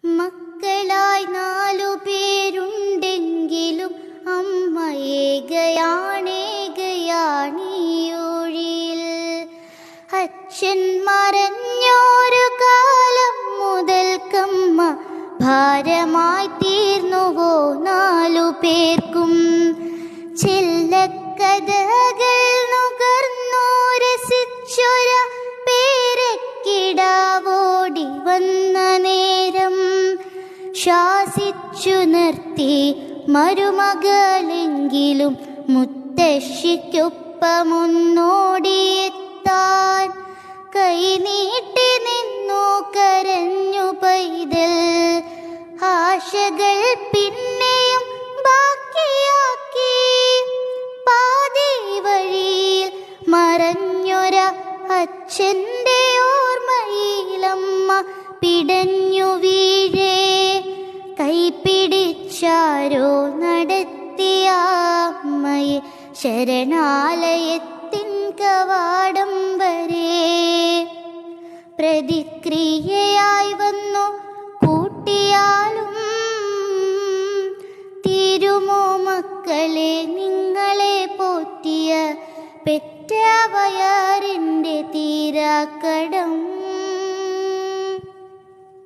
മക്കളായി 4 പേരുണ്ടെങ്കിലും അമ്മ ഏകയാണേകയാണീയൊഴിയിൽ. അച്ഛൻ മറഞ്ഞൊരു കാലം മുതൽക്കമ്മ ഭാരമായി തീർന്നുവോ 4 പേർക്കും. ചെല്ലക്കഥകൾ നുകർന്നു രസിച്ചൊര പേരക്കിടാവോടി വന്ന നേരം ശാസിച്ചു നിർത്തി മരുമകളെങ്കിലും മുത്തശ്ശിക്കൊപ്പമൊന്നോടിയെത്താൻ. കൈനീട്ടി നിന്നു കരഞ്ഞു പൈതൽ. ആശകൾ പിന്നെയും ബാക്കിയാക്കി. പാതി വഴിയിൽ മറഞ്ഞൊര അച്ഛൻ്റെ ഓർമ്മയിലമ്മ പിടഞ്ഞു വീഴേ. കൈപിടിച്ചാരോ നടത്തിയ അമ്മയെ ശരണാലയത്തിൻ കവാടം വരെ. പ്രതിക്രിയയായി വന്നു കൂട്ടിയാലും തീരുമോ മക്കളെ നിങ്ങളെ പോറ്റിയ പെറ്റ വയറിൻ്റെ തീരാക്കടം.